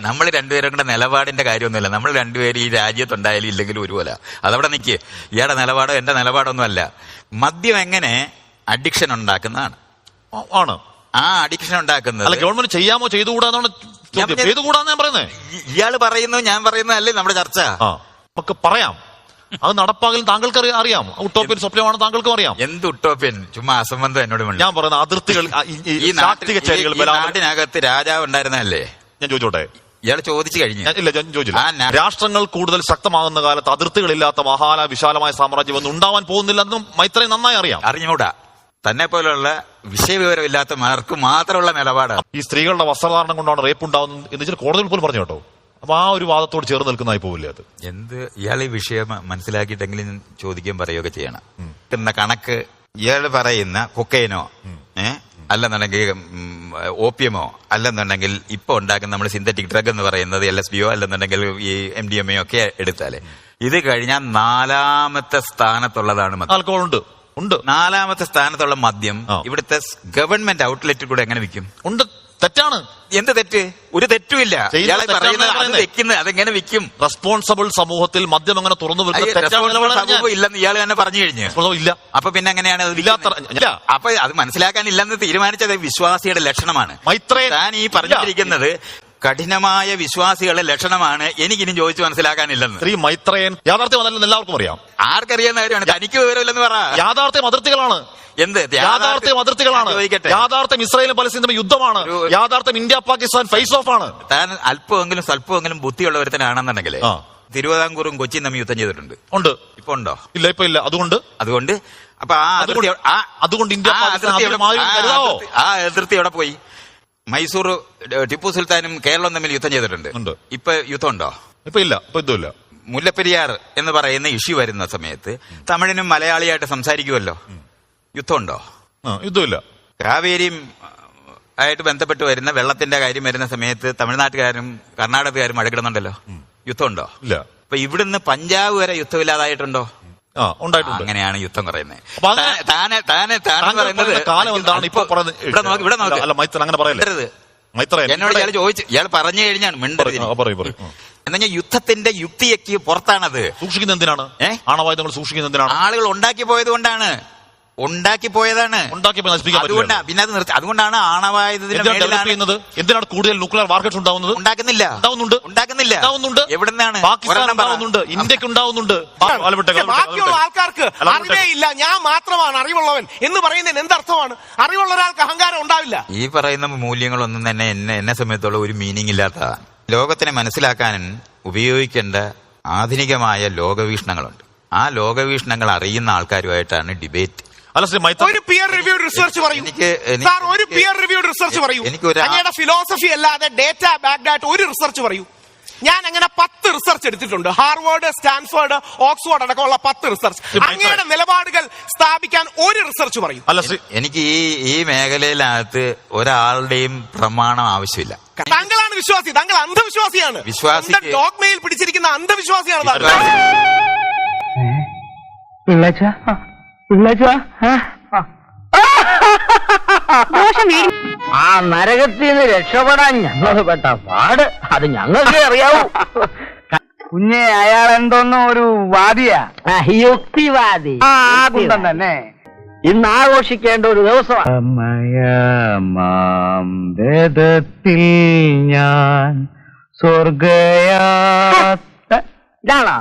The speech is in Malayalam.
നമ്മൾ രണ്ടുപേരും കൂടെ നിലപാടിന്റെ കാര്യമൊന്നുമില്ല. നമ്മൾ രണ്ടുപേരും ഈ രാജ്യത്തുണ്ടായാലും ഇല്ലെങ്കിലും ഒരുപോലെ. അതവിടെ നിൽക്കുക. ഇയാളുടെ നിലപാടോ എന്റെ നിലപാടൊന്നും അല്ല. മദ്യം എങ്ങനെ അഡിക്ഷൻ ഉണ്ടാക്കുന്നതാണ്. ആണ് ആ അഡിക്ഷൻ ഉണ്ടാക്കുന്നത്. അല്ല, ഗവൺമെന്റ് ചെയ്യാമോ ചെയ്തുകൂടാന്നാണ് ചെയ്തുകൂടാന്ന് ഞാൻ പറയുന്നത്. ഇയാള് പറയുന്നു, ഞാൻ പറയുന്നതല്ലേ നമ്മുടെ ചർച്ച. നമുക്ക് പറയാം, അത് നടപ്പാകലും താങ്കൾക്ക് അറിയാം. ഉട്ടോപ്യൻ സ്വപ്നമാണ് താങ്കൾക്കും അറിയാം. എന്ത് ഉട്ടോപ്യൻ? ചുമ്മാ അസംബന്ധം എന്നോട്. ഞാൻ പറയുന്ന അതിർത്തികൾ, ഈ നാട്ടിനകത്ത് രാജാവ് ഉണ്ടായിരുന്നല്ലേ. ഞാൻ ചോദിച്ചോട്ടെ, ഇയാൾ ചോദിച്ചു കഴിഞ്ഞു. ഇല്ല, ഞാൻ ചോദിച്ചില്ല. രാഷ്ട്രങ്ങൾ കൂടുതൽ ശക്തമാകുന്ന കാലത്ത് അതിർത്തികളില്ലാത്ത വിശാലമായ സാമ്രാജ്യം ഒന്നും ഉണ്ടാവാൻ പോകുന്നില്ലെന്നും മൈത്രേ നന്നായി അറിയാം. അറിഞ്ഞൂടാ. തന്നെ പോലുള്ള വിഷയവിവരമില്ലാത്ത മാർക്ക് മാത്രമുള്ള നിലപാടാണ്. ഈ സ്ത്രീകളുടെ വസ്ത്രധാരണം കൊണ്ടാണ് റേപ്പ് ഉണ്ടാവുന്നത് എന്ന് വെച്ചാൽ കോടതിയിൽ പോലും പറഞ്ഞു കേട്ടോ. അപ്പൊ ആ ഒരു വാദത്തോട് ചേർന്ന് നിൽക്കുന്നതായി പോവില്ല അത്. എന്ത് ഇയാൾ ഈ വിഷയം മനസ്സിലാക്കിയിട്ടെങ്കിലും ചോദിക്കുകയും പറയുകയൊക്കെ ചെയ്യണം. കണക്ക് ഇയാൾ പറയുന്ന കൊക്കൈനോ അല്ലെന്നുണ്ടെങ്കിൽ ഓപ്പിയമോ അല്ലെന്നുണ്ടെങ്കിൽ ഇപ്പൊ ഉണ്ടാക്കുന്ന നമ്മൾ സിന്തറ്റിക് ഡ്രഗ് എന്ന് പറയുന്നത് LSDയോ അല്ലെന്നുണ്ടെങ്കിൽ ഈ MDMA ഒക്കെ എടുത്താലേ ഇത് കഴിഞ്ഞാൽ 4ാമത്തെ സ്ഥാനത്തുള്ളതാണ് മദ്യം. ആൽക്കഹോൾ ഉണ്ട്. 4ാമത്തെ സ്ഥാനത്തുള്ള മദ്യം ഇവിടുത്തെ ഗവൺമെന്റ് ഔട്ട്ലെറ്റിൽ കൂടെ എങ്ങനെ വിൽക്കും? ഉണ്ട്. തെറ്റാണ്. എന്ത് തെറ്റ്? ഒരു തെറ്റുമില്ല. ഇയാളെ പറയുന്നത് അതെങ്ങനെ വിൽക്കും? റെസ്പോൺസിബിൾ സമൂഹത്തിൽ മദ്യം അങ്ങനെ തുറന്നു ഇല്ലെന്ന് ഇയാൾ തന്നെ പറഞ്ഞു കഴിഞ്ഞു. ഇല്ല. അപ്പൊ പിന്നെ എങ്ങനെയാണ് അപ്പൊ അത് മനസ്സിലാക്കാനില്ലെന്ന് തീരുമാനിച്ചത് വിശ്വാസിയുടെ ലക്ഷണമാണ്. താൻ ഈ പറഞ്ഞിരിക്കുന്നത് കഠിനമായ വിശ്വാസികളുടെ ലക്ഷണമാണ്. എനിക്കിനും ചോദിച്ചു മനസ്സിലാക്കാനില്ലെന്ന്. ശ്രീ മൈത്രേയൻ യാഥാർത്ഥ്യമല്ലെന്ന് എല്ലാവർക്കും അറിയാം. ആർക്കറിയാവുന്ന കാര്യമാണ്. തനിക്ക് വിവരമില്ലെന്ന് പറ. യാഥാർത്ഥ്യം അതിർത്തികളാണ്. എന്ത് യാഥാർത്ഥ്യം അതിർത്തികളാണ്? യാഥാർത്ഥ്യം ഇസ്രായേലും പലസ്തീനും യുദ്ധമാണ്. യാഥാർത്ഥ്യം ഇന്ത്യ പാകിസ്ഥാൻ ഫേസ് ഓഫ് ആണ്. താൻ സ്വല്പമെങ്കിലും ബുദ്ധിയുള്ള ഒരുത്തനാണെന്നുണ്ടെങ്കിൽ തിരുവിതാംകൂറും കൊച്ചിയും തമ്മിൽ യുദ്ധം ചെയ്തിട്ടുണ്ട്. ഉണ്ട്. ഇപ്പൊ ഉണ്ടോ? ഇല്ല, ഇപ്പൊ ഇല്ല. അതുകൊണ്ട് അപ്പൊ അതുകൊണ്ട് ഇന്ത്യ ആ അതിർത്തി എവിടെ പോയി? മൈസൂർ ടിപ്പു സുൽത്താനും കേരളവും തമ്മിൽ യുദ്ധം ചെയ്തിട്ടുണ്ട്. ഇപ്പൊ യുദ്ധമുണ്ടോ? ഇപ്പൊ ഇല്ല. ഇപ്പൊ യുദ്ധമില്ല. മുല്ലപ്പെരിയാർ എന്ന് പറയുന്ന ഇഷ്യൂ വരുന്ന സമയത്ത് തമിഴിനും മലയാളിയായിട്ട് സംസാരിക്കുമല്ലോ. യുദ്ധമുണ്ടോ? യുദ്ധമില്ല. കാവേരിയും ആയിട്ട് ബന്ധപ്പെട്ട് വരുന്ന വെള്ളത്തിന്റെ കാര്യം വരുന്ന സമയത്ത് തമിഴ്നാട്ടുകാരും കർണാടകക്കാരും മഴകിടുന്നുണ്ടല്ലോ. യുദ്ധമുണ്ടോ? ഇല്ല. അപ്പൊ ഇവിടുന്ന് പഞ്ചാബ് വരെ യുദ്ധമില്ലാതായിട്ടുണ്ടോ? ഉണ്ടായിട്ടുണ്ട്. അങ്ങനെയാണ് യുദ്ധം പറയുന്നത്. എന്നോട് ഇയാൾ ചോദിച്ചു, ഇയാൾ പറഞ്ഞു കഴിഞ്ഞാണ് മിണ്ടരുത്. എന്നാ യുദ്ധത്തിന്റെ യുക്തിയൊക്കെ പുറത്താണത്. സൂക്ഷിക്കുന്ന എന്തിനാണ്? ആണവായുധങ്ങൾ സൂക്ഷിക്കുന്ന എന്തിനാണ്? ആളുകൾ ഉണ്ടാക്കി പോയത് കൊണ്ടാണ്. അതുകൊണ്ടാണ്. പിന്നെ അത് നിർത്തി. അതുകൊണ്ടാണ് ആണവായുധത്തിന് എന്തിനാണ് കൂടുതൽ ന്യൂക്ലിയർ വാർക്കറ്റ്സ് ഉണ്ടാവുന്നത്? ഉണ്ടാക്കുന്നില്ല. എവിടുന്നാണ്? പാകിസ്ഥാനുണ്ടാവുന്നുണ്ട്, ഇന്ത്യക്ക് ഉണ്ടാവുന്നുണ്ട്. ബാക്കിയുള്ള ആൾക്കാർക്ക് അറിവേ ഇല്ല, ഞാൻ മാത്രമാണ് അറിവുള്ളവൻ എന്ന് പറയുന്നതിന് എന്തർത്ഥമാണ്? അറിവുള്ള ഒരാൾക്ക് അഹങ്കാരം ഉണ്ടാവില്ല. ഈ പറയുന്ന മൂല്യങ്ങളൊന്നും തന്നെ എന്നെ സംബന്ധിച്ചുള്ള ഒരു മീനിങ് ഇല്ലാത്ത. ലോകത്തിനെ മനസ്സിലാക്കാൻ ഉപയോഗിക്കേണ്ട ആധുനികമായ ലോകവീക്ഷണങ്ങളുണ്ട്. ആ ലോകവീക്ഷണങ്ങൾ അറിയുന്ന ആൾക്കാരുമായിട്ടാണ് ഡിബേറ്റ്. ഒരു പിയർ റിവ്യൂഡ് റിസർച്ച് പറയൂ. ഒരു പിയർ റിവ്യൂഡ് റിസർച്ച് പറയൂ. അങ്ങയുടെ ഫിലോസഫി അല്ലാതെ ഡേറ്റ ബാക്ക്ഡ് ആയിട്ട് ഒരു റിസർച്ച് പറയൂ. ഞാൻ അങ്ങനെ 10 റിസർച്ച് എടുത്തിട്ടുണ്ട്. ഹാർവേഡ്, സ്റ്റാൻഫോർഡ്, ഓക്സ്ഫോർഡ് അടക്കമുള്ള 10 റിസർച്ച്. അങ്ങയുടെ നിലപാടുകൾ സ്ഥാപിക്കാൻ ഒരു റിസർച്ച് പറയൂ. എനിക്ക് ഈ മേഖലയിലകത്ത് ഒരാളുടെയും പ്രമാണം ആവശ്യമില്ല. താങ്കളാണ് വിശ്വാസി. താങ്കൾ അന്ധവിശ്വാസിയാണ്. ഡോഗ്മയിൽ പിടിച്ചിരിക്കുന്ന അന്ധവിശ്വാസിയാണ് താങ്കൾ. ആ നരകത്തിൽ നിന്ന് രക്ഷപ്പെടാൻ ഞങ്ങൾ പെട്ട പാട് അത് ഞങ്ങൾക്ക് അറിയാവൂ. കുഞ്ഞെ, അയാൾ എന്തോന്നോ ഒരു വാദിയാ, യുക്തിവാദി. ആ കുണ്ടൻ തന്നെ. ഇന്ന് ആഘോഷിക്കേണ്ട ഒരു ദിവസമാണ്. ഞാൻ സ്വർഗയാത്ര. ഇതാണോ